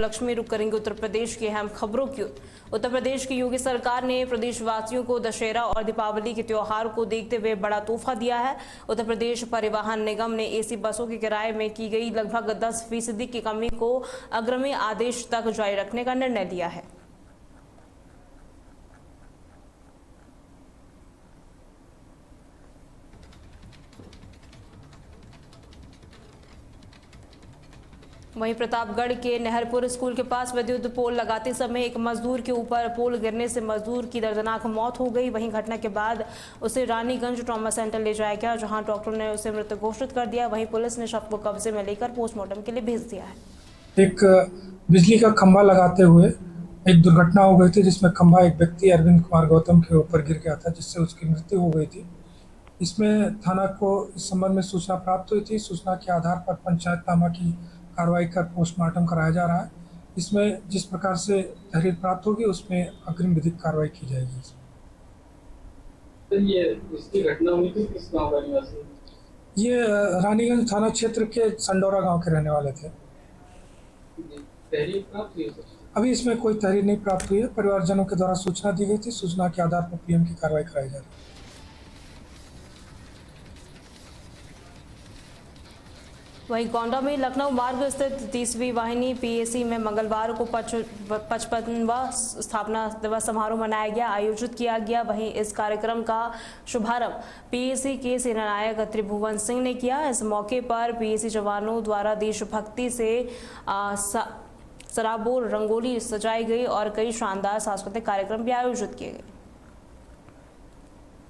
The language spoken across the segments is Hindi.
लक्ष्मी रुक करेंगे उत्तर प्रदेश की अहम खबरों की ओर। उत्तर प्रदेश की योगी सरकार ने प्रदेशवासियों को दशहरा और दीपावली के त्योहार को देखते हुए बड़ा तोहफा दिया है। उत्तर प्रदेश परिवहन निगम ने एसी बसों के किराए में की गई लगभग 10% की कमी को अग्रिम आदेश तक जारी रखने का निर्णय लिया है। वहीं प्रतापगढ़ के नहरपुर स्कूल के पास विद्युत पोल लगाते समय एक मजदूर के ऊपर पोल गिरने से मजदूर की दर्दनाक मौत हो गई। वहीं घटना के बाद उसे रानीगंज ट्रॉमा सेंटर ले जाया गया, जहां डॉक्टर ने उसे मृत घोषित कर दिया। वहीं पुलिस ने शव को कब्जे में लेकर पोस्टमार्टम के लिए भेज दिया है। एक बिजली का खंभा लगाते हुए एक दुर्घटना हो गई थी, जिसमें खंभा एक व्यक्ति अरविंद कुमार गौतम के ऊपर गिर गया था, जिससे उसकी मृत्यु हो गई थी। इसमें थाना को इस संबंध में सूचना प्राप्त हुई थी। सूचना के आधार पर पंचायतनामा की कार्रवाई कर पोस्टमार्टम कराया जा रहा है। इसमें जिस प्रकार से तहरीर प्राप्त होगी उसमें अग्रिम विधिक कार्रवाई की जाएगी। तो ये इसकी घटना हुई थी किस गांव का निवासी? ये रानीगंज थाना क्षेत्र के संडोरा गांव के रहने वाले थे। तहरीर प्राप्त हुई? अभी इसमें कोई तहरीर नहीं प्राप्त हुई है। परिवारजनों के द्वारा सूचना दी गई थी। सूचना के आधार पर पीएम की कार्रवाई कराई जा रही है। वहीं गोंडा में लखनऊ मार्ग स्थित 30वीं वाहिनी पीएसी में मंगलवार को 55वां स्थापना दिवस समारोह मनाया गया, आयोजित किया गया। वहीं इस कार्यक्रम का शुभारंभ पीएसी के सेनानायक त्रिभुवन सिंह ने किया। इस मौके पर पीएसी जवानों द्वारा देशभक्ति से सराबोर रंगोली सजाई गई और कई शानदार सांस्कृतिक कार्यक्रम भी आयोजित किए गए।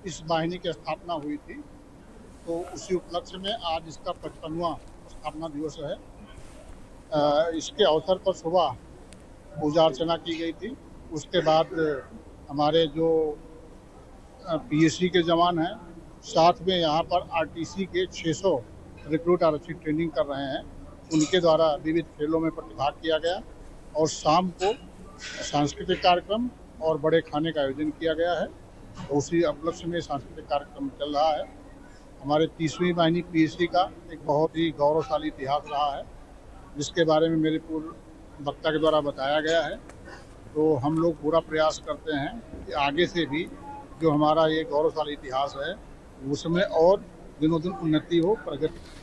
इस वाहिनी की स्थापना हुई थी, तो उसी उपलक्ष्य में आज इसका 55वां स्थापना दिवस है। इसके अवसर पर सुबह पूजा अर्चना की गई थी। उसके बाद हमारे जो पीएसी के जवान हैं, साथ में यहाँ पर आरटीसी के 600 रिक्रूट आरक्षी ट्रेनिंग कर रहे हैं, उनके द्वारा विविध खेलों में प्रतिभाग किया गया और शाम को सांस्कृतिक कार्यक्रम और बड़े खाने का आयोजन किया गया है। उसी उपलक्ष्य में सांस्कृतिक कार्यक्रम चल रहा है। हमारे 30वीं वाहिनी पीएसी का एक बहुत ही गौरवशाली इतिहास रहा है, जिसके बारे में मेरे पूर्व वक्ता के द्वारा बताया गया है। तो हम लोग पूरा प्रयास करते हैं कि आगे से भी जो हमारा ये गौरवशाली इतिहास है उसमें और दिनों दिन उन्नति हो, प्रगति।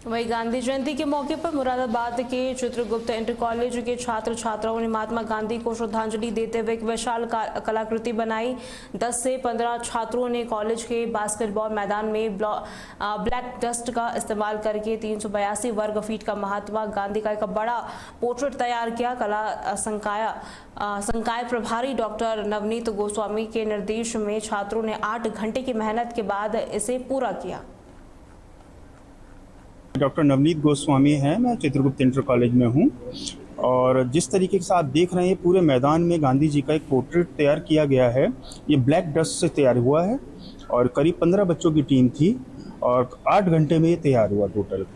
वहीं गांधी जयंती के मौके पर मुरादाबाद के चित्रगुप्त इंटर कॉलेज के छात्र छात्राओं ने महात्मा गांधी को श्रद्धांजलि देते हुए एक विशाल कलाकृति बनाई। 10 से 15 छात्रों ने कॉलेज के बास्केटबॉल मैदान में ब्लैक डस्ट का इस्तेमाल करके 382 वर्ग फीट का महात्मा गांधी का एक बड़ा पोर्ट्रेट तैयार किया। कला संकाय प्रभारी डॉक्टर नवनीत गोस्वामी के निर्देश में छात्रों ने 8 घंटे की मेहनत के बाद इसे पूरा किया। डॉक्टर नवनीत गोस्वामी हैं, मैं चित्रगुप्त इंटर कॉलेज में हूं और जिस तरीके से आप देख रहे हैं पूरे मैदान में गांधी जी का एक पोर्ट्रेट तैयार किया गया है। ये ब्लैक डस्ट से तैयार हुआ है और करीब 15 बच्चों की टीम थी और 8 घंटे में ये तैयार हुआ टोटल,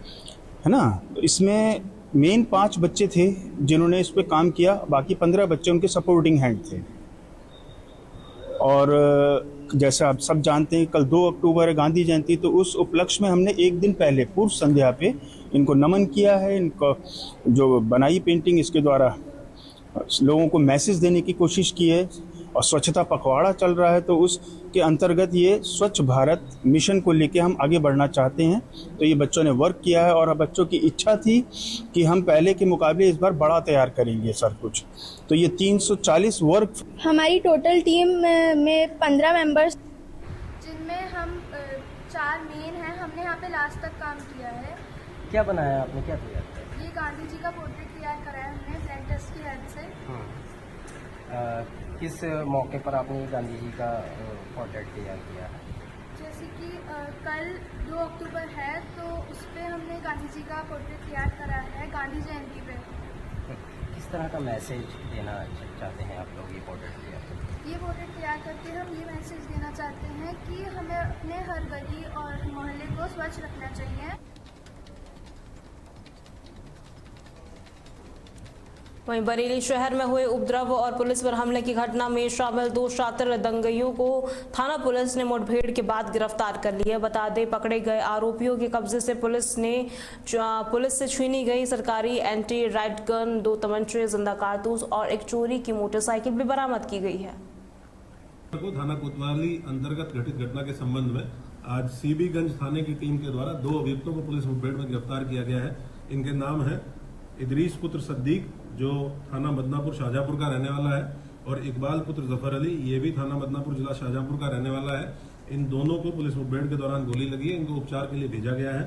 है ना। तो इसमें मेन 5 बच्चे थे जिन्होंने इस पर काम किया, बाकी 15 बच्चे उनके सपोर्टिंग हैंड थे। और जैसे आप सब जानते हैं कल 2 अक्टूबर है गांधी जयंती, तो उस उपलक्ष्य में हमने एक दिन पहले पूर्व संध्या पे इनको नमन किया है। इनको जो बनाई पेंटिंग, इसके द्वारा लोगों को मैसेज देने की कोशिश की है और स्वच्छता पखवाड़ा चल रहा है, तो उसके अंतर्गत ये स्वच्छ भारत मिशन को लेके हम आगे बढ़ना चाहते हैं। तो ये बच्चों ने वर्क किया है और बच्चों की इच्छा थी कि हम पहले के मुकाबले इस बार बड़ा तैयार करेंगे सर कुछ। तो ये 340 वर्क। हमारी टोटल टीम में 15 मेंबर्स, जिनमें हम 4 मेन हैं। हमने यहाँ पे लास्ट तक काम किया है। क्या बनाया आपने, क्या तैयार किया? ये गांधी जी का पोर्ट्रेट तैयार कराया हमने ब्लैक डस्ट की हेल्प से। किस मौके पर आपने गांधी जी का पोर्ट्रेट तैयार किया है? जैसे कि कल 2 अक्टूबर है, तो उस पर हमने गांधी जी का पोर्ट्रेट तैयार करा है गांधी जयंती पे। किस तरह का मैसेज देना चाहते हैं आप लोग ये पोर्ट्रेट तैयार करके? ये पोर्ट्रेट तैयार करके हम ये मैसेज देना चाहते हैं कि हमें अपने हर गली और मोहल्ले को स्वच्छ रखना चाहिए। वहीं बरेली शहर में हुए उपद्रव और पुलिस पर हमले की घटना में शामिल 2 शातिर दंगइयों को थाना पुलिस ने मुठभेड़ के बाद गिरफ्तार कर लिया। बता दें, पकड़े गए आरोपियों के कब्जे से पुलिस से छीनी गई सरकारी एंटी राइट गन, 2 तमंचे, जिंदा कारतूस और एक चोरी की मोटरसाइकिल भी बरामद की गई है। को थाना कोतवाली अंतर्गत घटित घटना के संबंध में आज सीबीगंज थाने की टीम के द्वारा 2 अभियुक्तों को पुलिस मुठभेड़ में गिरफ्तार किया गया है। इनके नाम है इदरीस पुत्र सद्दीक, जो थाना बदनापुर शाहजहांपुर का रहने वाला है, और इकबाल पुत्र जफर अली, ये भी थाना बदनापुर जिला शाहजहांपुर का रहने वाला है। इन दोनों को पुलिस मुठभेड़ के दौरान गोली लगी है। इनको उपचार के लिए भेजा गया है।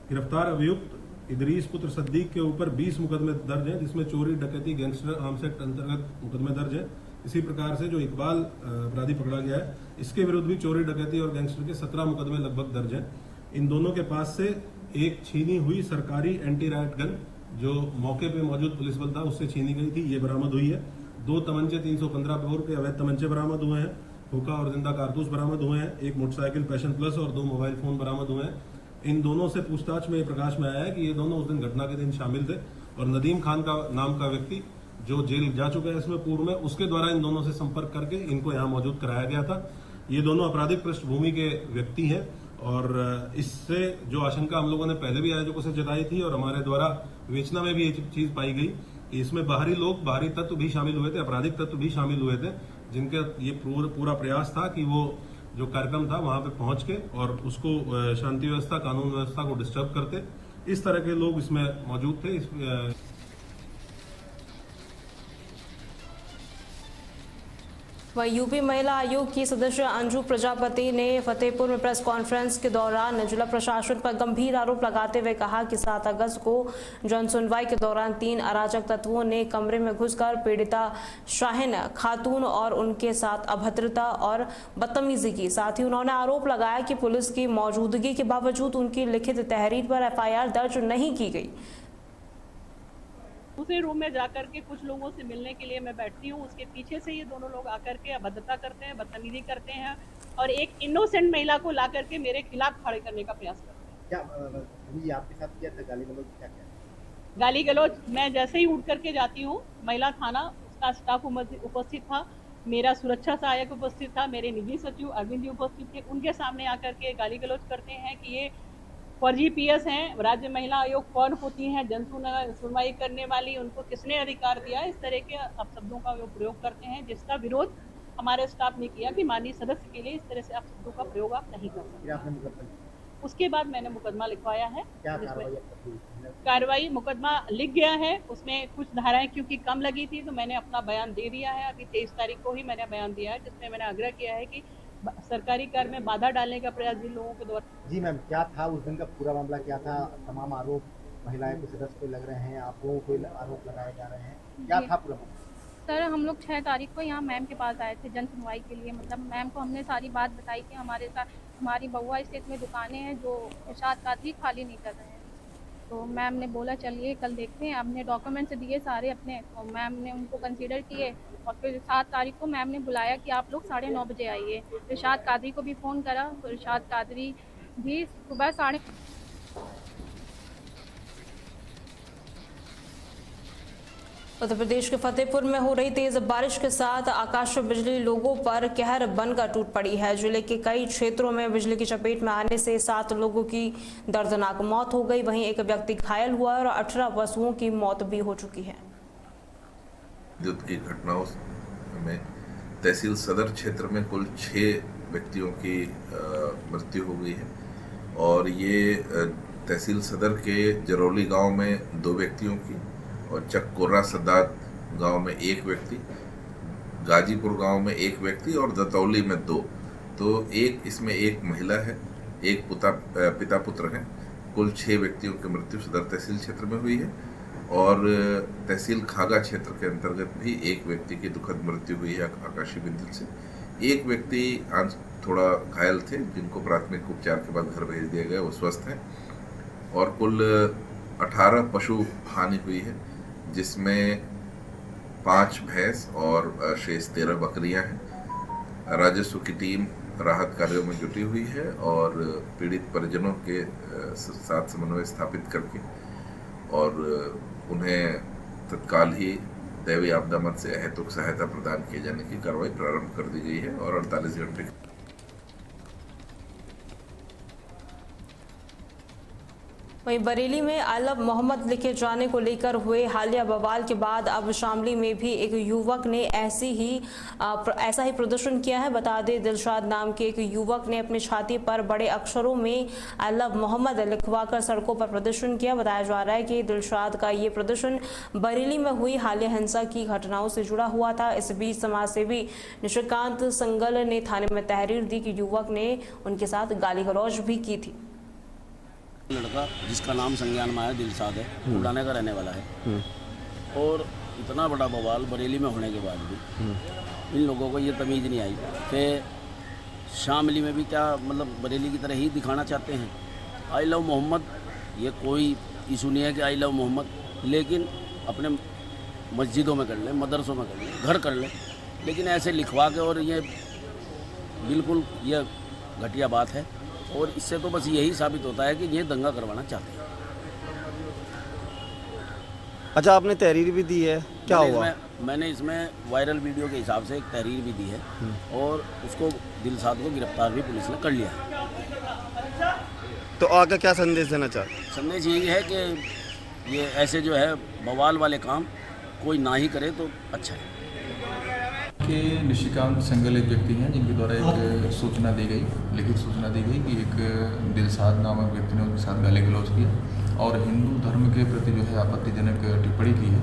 गिरफ्तार अभियुक्त इदरीस पुत्र सद्दीक के ऊपर 20 मुकदमे दर्ज हैं, जिसमें चोरी, डकैती, गैंगस्टर आर्म्स एक्ट अंतर्गत मुकदमे दर्ज है। इसी प्रकार से जो इकबाल अपराधी पकड़ा गया है, इसके विरुद्ध भी चोरी, डकैती और गैंगस्टर के 17 मुकदमे लगभग दर्ज हैं। इन दोनों के पास से एक छीनी हुई सरकारी एंटी राइट गन, जो मौके पे मौजूद पुलिस बल था उससे छीनी गई थी, ये बरामद हुई है। 2 तमंचे 315 बोर के अवैध तमंचे बरामद हुए हैं। हुक्का और जिंदा कारतूस बरामद हुए हैं। एक मोटरसाइकिल पैशन प्लस और 2 मोबाइल फोन बरामद हुए हैं। इन दोनों से पूछताछ में प्रकाश में आया है कि ये दोनों उस दिन घटना के दिन शामिल थे, और नदीम खान का नाम का व्यक्ति जो जेल जा चुका है इसमें पूर्व में, उसके द्वारा इन दोनों से संपर्क करके इनको यहाँ मौजूद कराया गया था। ये दोनों आपराधिक पृष्ठभूमि के व्यक्ति हैं, और इससे जो आशंका हम लोगों ने पहले भी आयोजकों से जताई थी और हमारे द्वारा विवेचना में भी ये चीज पाई गई कि इसमें बाहरी तत्व भी शामिल हुए थे, आपराधिक तत्व भी शामिल हुए थे, जिनका ये पूरा प्रयास था कि वो जो कार्यक्रम था वहां पे पहुंच के और उसको शांति व्यवस्था, कानून व्यवस्था को डिस्टर्ब करते। इस तरह के लोग इसमें मौजूद थे। वहीं यूपी महिला आयोग की सदस्य अंजू प्रजापति ने फतेहपुर में प्रेस कॉन्फ्रेंस के दौरान जिला प्रशासन पर गंभीर आरोप लगाते हुए कहा कि 7 अगस्त को जनसुनवाई के दौरान 3 अराजक तत्वों ने कमरे में घुसकर पीड़िता शाहीन खातून और उनके साथ अभद्रता और बदतमीजी की। साथ ही उन्होंने आरोप लगाया कि पुलिस की मौजूदगी के बावजूद उनकी लिखित तहरीर पर FIR दर्ज नहीं की गई। दूसरे रूम में जाकर के कुछ लोगों से मिलने के लिए मैं बैठती हूँ, उसके पीछे से ये दोनों लोग आकर के अभद्रता करते हैं, बदतमीजी करते हैं और एक इनोसेंट महिला को ला करके मेरे खिलाफ खड़े करने का प्रयास करते हैं। क्या आपके साथ किया था? गाली गलौज क्या? गाली गलौज मैं जैसे ही उठ करके जाती हूँ, महिला थाना उसका स्टाफ उपस्थित था, मेरा सुरक्षा सहायक उपस्थित था, मेरे निजी सचिव अरविंद जी उपस्थित थे। उनके सामने आकर के गाली गलौज करते हैं कि ये फर्जी PS हैं, राज्य महिला आयोग कौन होती हैं, जन सुनवाई करने वाली, उनको किसने अधिकार दिया, इस तरह के अपशब्दों का वो प्रयोग करते हैं, जिसका विरोध हमारे स्टाफ ने किया कि माननीय सदस्य के लिए इस तरह से अपशब्दों का प्रयोग आप नहीं कर सकते। उसके बाद मैंने मुकदमा लिखवाया है। कार्रवाई मुकदमा लिख गया है, उसमें कुछ धाराएं क्योंकि कम लगी थी तो मैंने अपना बयान दे दिया है। अभी 23 तारीख को ही मैंने बयान दिया है, जिसमें मैंने आग्रह किया है कि सरकारी कार्य में बाधा डालने का प्रयास जिन लोगों के द्वारा। जी मैम, क्या था उस दिन का पूरा मामला? क्या था? तमाम आरोप महिलाएं के सदस्य पे लग रहे हैं, आप लोगों को आरोप लगाए जा रहे हैं, क्या था पूरा मामला? सर, हम लोग 6 तारीख को यहाँ मैम के पास आए थे जन सुनवाई के लिए। मतलब मैम को हमने सारी बात बताई कि हमारे साथ हमारी बहुआ स्टेट में दुकानें हैं जो इरशाद कादरी खाली नहीं कर रहे हैं। तो मैम ने बोला चलिए कल देखते हैं। हमने डॉक्यूमेंट्स दिए सारे अपने, तो मैम ने उनको कंसीडर किए और फिर 7 तारीख को मैम ने बुलाया कि आप लोग 9:30 बजे आइए। इरशाद कादरी को भी फ़ोन करा तो इरशाद कादरी भी सुबह 5:30। उत्तर प्रदेश के फतेहपुर में हो रही तेज बारिश के साथ आकाशीय बिजली लोगों पर कहर बनकर टूट पड़ी है। जिले के कई क्षेत्रों में बिजली की चपेट में आने से 7 लोगों की दर्दनाक मौत हो गई, वहीं एक व्यक्ति घायल हुआ और 18 पशुओं की मौत भी हो चुकी है। विद्युत की घटनाओं में तहसील सदर क्षेत्र में कुल 6 व्यक्तियों की मृत्यु हो गई है, और ये तहसील सदर के जरौली गांव में 2 व्यक्तियों की, और चक्कोरा सदात गांव में 1 व्यक्ति, गाजीपुर गांव में 1 व्यक्ति और दतौली में 2। तो इसमें एक महिला है, एक पिता पुत्र है। कुल 6 व्यक्तियों की मृत्यु सदर तहसील क्षेत्र में हुई है, और तहसील खागा क्षेत्र के अंतर्गत भी 1 व्यक्ति की दुखद मृत्यु हुई है आकाशीय बिजली से। 1 व्यक्ति आज थोड़ा घायल थे, जिनको प्राथमिक उपचार के बाद घर भेज दिया गया, वो स्वस्थ हैं। और कुल 18 पशु हानि हुई है, जिसमें 5 भैंस और शेष 13 बकरियां हैं। राजस्व की टीम राहत कार्यों में जुटी हुई है और पीड़ित परिजनों के साथ समन्वय स्थापित करके और उन्हें तत्काल ही दैवीय आपदा मद से अहेतुक सहायता प्रदान किए जाने की कार्रवाई प्रारंभ कर दी गई है और 48 घंटे वहीं बरेली में आई लव मोहम्मद लिखे जाने को लेकर हुए हालिया बवाल के बाद अब शामली में भी एक युवक ने ऐसा ही प्रदर्शन किया है। बता दें, दिलशाद नाम के एक युवक ने अपनी छाती पर बड़े अक्षरों में आई लव मोहम्मद लिखवाकर सड़कों पर प्रदर्शन किया। बताया जा रहा है कि दिलशाद का ये प्रदर्शन बरेली में हुई हालिया हिंसा की घटनाओं से जुड़ा हुआ था। इस बीच समाजसेवी निशिकांत संगल ने थाने में तहरीर दी कि युवक ने उनके साथ गाली गलौज भी की थी। लड़का जिसका नाम संज्ञान में आया दिलशाद है, उड़ाने का रहने वाला है और इतना बड़ा बवाल बरेली में होने के बाद भी इन लोगों को ये तमीज़ नहीं आई कि शामली में भी क्या मतलब बरेली की तरह ही दिखाना चाहते हैं। आई लव मोहम्मद ये कोई इशू नहीं है कि आई लव मोहम्मद, लेकिन अपने मस्जिदों में कर ले, मदरसों में कर ले, घर कर ले, लेकिन ऐसे लिखवा के और ये बिल्कुल ये घटिया बात है और इससे तो बस यही साबित होता है कि ये दंगा करवाना चाहते हैं। अच्छा, आपने तहरीर भी दी है, क्या हुआ? मैंने इसमें वायरल वीडियो के हिसाब से एक तहरीर भी दी है और उसको दिलशाद को गिरफ्तार भी पुलिस ने कर लिया है। तो आगे क्या संदेश देना चाहते? संदेश यही है कि ये ऐसे जो है बवाल वाले काम कोई ना ही करे तो अच्छा है। कि निशिकांत संगल एक व्यक्ति हैं जिनके द्वारा एक सूचना दी गई, लिखित सूचना दी गई कि एक दिलशाद नामक व्यक्ति ने उनके साथ गाली गलौज किया और हिंदू धर्म के प्रति जो है आपत्तिजनक टिप्पणी की है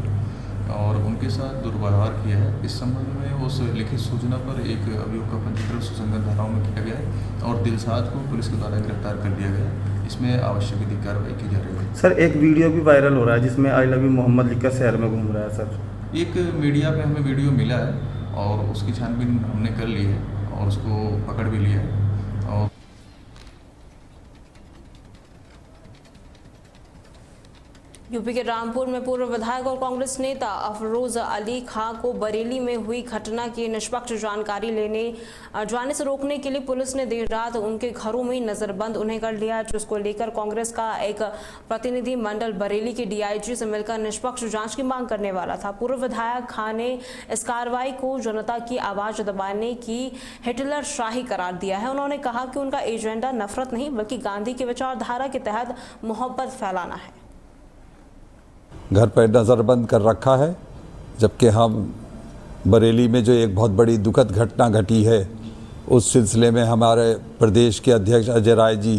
और उनके साथ दुर्व्यवहार किया है। इस संबंध में उस लिखित सूचना पर एक अभियोग का पंजीकरण सुसंगत धाराओं में किया गया है और दिलशाद को पुलिस के द्वारा गिरफ्तार कर लिया गया। इसमें आवश्यक विधिक कार्रवाई की जा रही है। सर, एक वीडियो भी वायरल हो रहा है जिसमें आई लव यू मोहम्मद लिखकर शहर में घूम रहा है। सर, एक मीडिया में हमें वीडियो मिला है और उसकी छानबीन हमने कर ली है और उसको पकड़ भी लिया है। और यूपी के रामपुर में पूर्व विधायक और कांग्रेस नेता अफरोज अली खां को बरेली में हुई घटना की निष्पक्ष जानकारी जाने से रोकने के लिए पुलिस ने देर रात उनके घरों में नजरबंद उन्हें कर लिया, जिसको लेकर कांग्रेस का एक प्रतिनिधि मंडल बरेली के डीआईजी से मिलकर निष्पक्ष जांच की मांग करने वाला था। पूर्व विधायक खां ने इस कार्रवाई को जनता की आवाज दबाने की हिटलर शाही करार दिया है। उन्होंने कहा कि उनका एजेंडा नफरत नहीं बल्कि गांधी की विचारधारा के तहत मोहब्बत फैलाना है। घर पर नज़रबंद कर रखा है, जबकि हम बरेली में जो एक बहुत बड़ी दुखद घटना घटी है उस सिलसिले में हमारे प्रदेश के अध्यक्ष अजय राय जी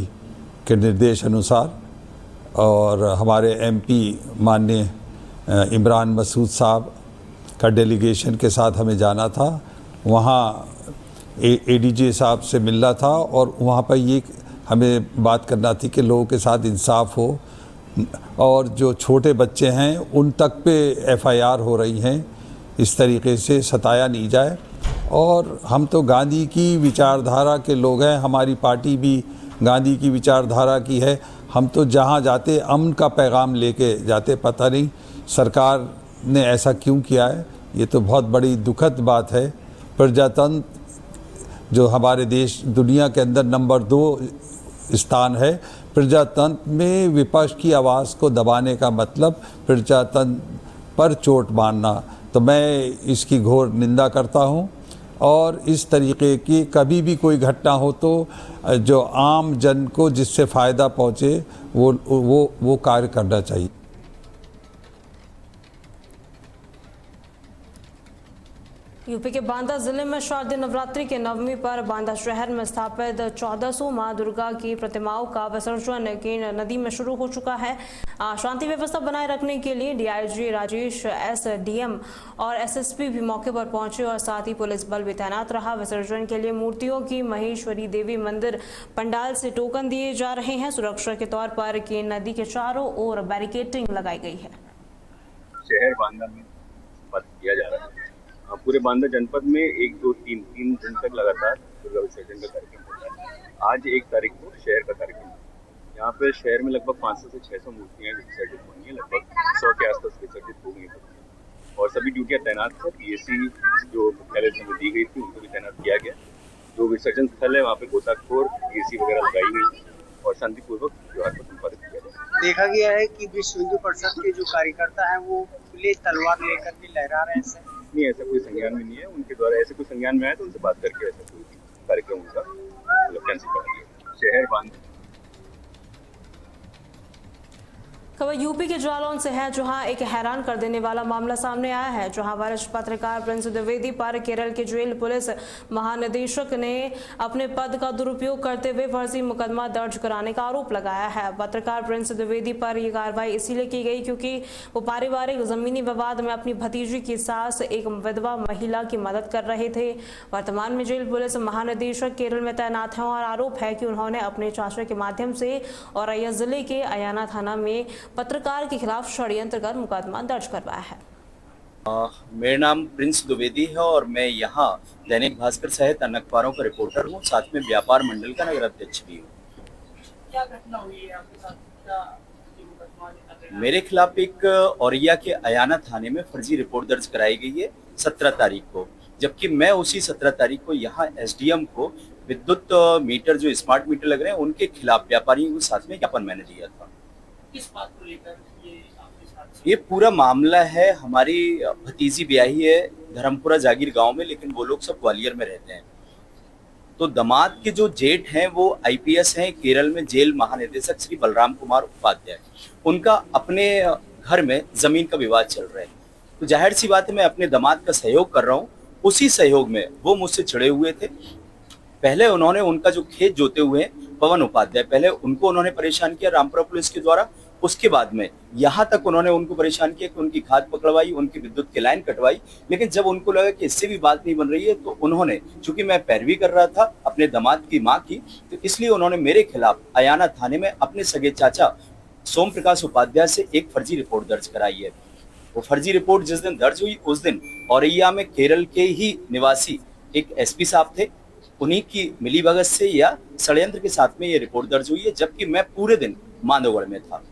के निर्देश अनुसार और हमारे एमपी माननीय इमरान मसूद साहब का डेलीगेशन के साथ हमें जाना था। वहाँ एडीजे साहब से मिलना था और वहाँ पर ये हमें बात करना थी कि लोगों के साथ इंसाफ हो और जो छोटे बच्चे हैं उन तक पे एफआईआर हो रही हैं, इस तरीके से सताया नहीं जाए। और हम तो गांधी की विचारधारा के लोग हैं, हमारी पार्टी भी गांधी की विचारधारा की है। हम तो जहां जाते अमन का पैगाम लेके जाते। पता नहीं सरकार ने ऐसा क्यों किया है, ये तो बहुत बड़ी दुखद बात है। प्रजातंत्र जो हमारे देश दुनिया के अंदर नंबर 2 स्थान है, प्रजातंत्र में विपक्ष की आवाज़ को दबाने का मतलब प्रजातंत्र पर चोट मारना। तो मैं इसकी घोर निंदा करता हूं और इस तरीके की कभी भी कोई घटना हो तो जो आम जन को जिससे फ़ायदा पहुंचे वो कार्य करना चाहिए। यूपी के बांदा जिले में शारदीय नवरात्रि के नवमी पर बांदा शहर में स्थापित 1400 मां दुर्गा की प्रतिमाओं का विसर्जन की नदी में शुरू हो चुका है। शांति व्यवस्था बनाए रखने के लिए डीआईजी राजेश एसडीएम और एसएसपी भी मौके पर पहुंचे और साथ ही पुलिस बल भी तैनात रहा। विसर्जन के लिए मूर्तियों की महेश्वरी देवी मंदिर पंडाल से टोकन दिए जा रहे हैं। सुरक्षा के तौर पर की नदी के चारों ओर बैरिकेडिंग लगाई गई है। शहर बांदा में किया जा रहा है। पूरे बांदा जनपद में 1, 2, 3 दिन तक लगातार दुर्गा विसर्जन का कार्यक्रम होता है। आज 1 तारीख को शहर का कार्यक्रम है। यहाँ पे शहर में लगभग 500 से 600 मूर्तियाँ विसर्जित होंगी, लगभग 100 के आसपास विसर्जित हो गई और सभी ड्यूटियाँ तैनात है। पीएसी जो मुख्यालय से दी गई थी उनको भी तैनात किया गया। जो विसर्जन स्थल है वहाँ पे गोताखोर पीएसी वगैरह लगाई गई और शांतिपूर्वक त्योहार को संपादित किया गया। देखा गया है कि विश्व हिंदू परिषद के जो कार्यकर्ता हैं वो पुलिस तलवार लेकर के लहरा रहे हैं सर? नहीं, ऐसा कोई संज्ञान में नहीं है। उनके द्वारा ऐसे कोई संज्ञान में आया तो उनसे बात करके ऐसा कोई कार्यक्रम उनका मतलब कैंसिल कर दिया। शहर बांध खबर यूपी के जालौन से है, जहां एक हैरान कर देने वाला मामला सामने आया है, जहां वरिष्ठ पत्रकार प्रिंस द्विवेदी पर केरल के जेल पुलिस महानिदेशक ने अपने पद का दुरुपयोग करते हुए फर्जी मुकदमा दर्ज कराने का आरोप लगाया है। पत्रकार प्रिंस द्विवेदी पर यह कार्रवाई इसीलिए की गई क्योंकि वो पारिवारिक जमीनी विवाद में अपनी भतीजी के साथ एक विधवा महिला की मदद कर रहे थे। वर्तमान में जेल पुलिस महानिदेशक केरल में तैनात हैं और आरोप है कि उन्होंने अपने चाचा के माध्यम से औरैया जिले के अयाना थाना में पत्रकार के खिलाफ षड्यंत्र कर मुकदमा दर्ज करवाया है। मेरा नाम प्रिंस द्विवेदी है और मैं यहाँ दैनिक भास्कर सहित अन्य अखबारों का रिपोर्टर हूँ, साथ में व्यापार मंडल का नगर अध्यक्ष भी हूँ। क्या घटना हुई है आपके साथ? क्या मेरे खिलाफ एक औरैया के अयाना थाने में फर्जी रिपोर्ट दर्ज कराई गई है 17 तारीख को, जबकि मैं उसी 17 तारीख को यहाँ एसडीएम को विद्युत मीटर जो स्मार्ट मीटर लग रहे हैं उनके खिलाफ व्यापारियों के साथ में ज्ञापन मैंने दिया था। किस बात को लेकर ये आपके साथ? ये पूरा मामला है, हमारी भतीजी ब्याही है धर्मपुरा जागीर गांव में, लेकिन वो लोग सब ग्वालियर में रहते हैं। तो दामाद के जो जेठ हैं वो आईपीएस हैं, केरल में जेल महानिदेशक श्री बलराम कुमार उपाध्याय। उनका अपने घर में जमीन का विवाद चल रहा है, तो जाहिर सी बात है मैं अपने दामाद का सहयोग कर रहा हूँ। उसी सहयोग में वो मुझसे चिढ़े हुए थे। पहले उन्होंने उनका जो खेत जोते हुए हैं पवन उपाध्याय, पहले उनको उन्होंने परेशान किया रामपुरा पुलिस के द्वारा। उसके बाद में यहाँ तक उन्होंने उनको परेशान किया कि उनकी खाद पकड़वाई, उनकी विद्युत की लाइन कटवाई। लेकिन जब उनको लगा कि इससे भी बात नहीं बन रही है तो उन्होंने, चूंकि मैं पैरवी कर रहा था अपने दामाद की माँ की, तो इसलिए उन्होंने मेरे खिलाफ अयाना थाने में अपने सगे चाचा सोम प्रकाश उपाध्याय से एक फर्जी रिपोर्ट दर्ज कराई है। वो फर्जी रिपोर्ट जिस दिन दर्ज हुई उस दिन औरैया में केरल के ही निवासी एक एसपी साहब थे, उन्हीं की मिलीभगत से या षड्यंत्र के साथ में ये रिपोर्ट दर्ज हुई है, जबकि मैं पूरे दिन मांधवगढ़ में था।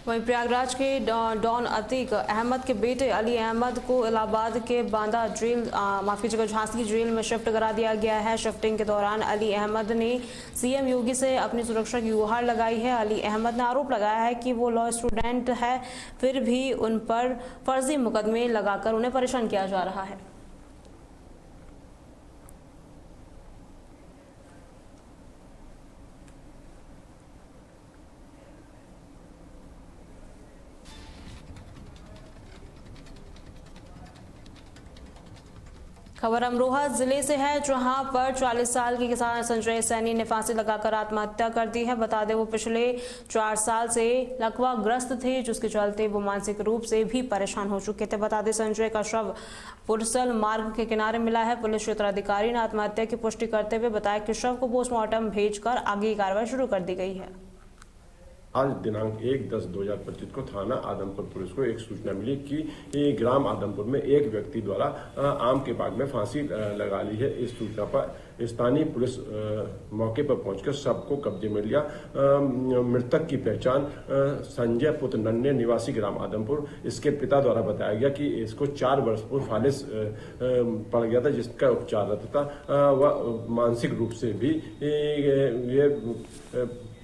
वहीं प्रयागराज के डॉन अतीक अहमद के बेटे अली अहमद को इलाहाबाद के बांदा जेल झांसी जेल में शिफ्ट करा दिया गया है। शिफ्टिंग के दौरान अली अहमद ने सीएम योगी से अपनी सुरक्षा की गुहार लगाई है। अली अहमद ने आरोप लगाया है कि वो लॉ स्टूडेंट है, फिर भी उन पर फर्जी मुकदमे लगाकर उन्हें परेशान किया जा रहा है। खबर अमरोहा जिले से है, जहां पर 40 साल के किसान संजय सैनी ने फांसी लगाकर आत्महत्या कर दी है। बता दें वो पिछले 4 साल से लकवाग्रस्त थे, जिसके चलते वो मानसिक रूप से भी परेशान हो चुके थे। बता दें संजय का शव पुरसल मार्ग के किनारे मिला है। पुलिस क्षेत्राधिकारी ने आत्महत्या की पुष्टि करते हुए बताया कि शव को पोस्टमार्टम भेजकर आगे की कार्रवाई शुरू कर दी गई है। आज दिनांक 1/10/2025 को थाना आदमपुर पुलिस को एक सूचना मिली कि ग्राम आदमपुर में एक व्यक्ति द्वारा आम के बाग में फांसी लगा ली है। इस सूचना पर स्थानीय पुलिस मौके पर पहुंचकर शव को कब्जे में लिया। मृतक की पहचान संजय पुत्र नन्हे निवासी ग्राम आदमपुर, इसके पिता द्वारा बताया गया कि इसको 4 वर्ष पूर्व फालिस पड़ गया था, जिसका उपचाररत था। वह मानसिक रूप से भी ये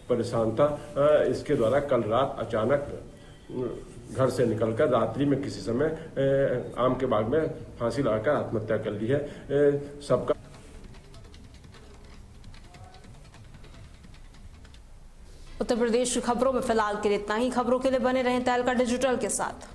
परेशान था। इसके द्वारा कल रात अचानक घर से निकलकर रात्रि में किसी समय आम के बाग में फांसी लगाकर आत्महत्या कर ली है। सबका उत्तर प्रदेश की खबरों में फिलहाल के लिए इतना ही। खबरों के लिए बने रहें तहलका डिजिटल के साथ।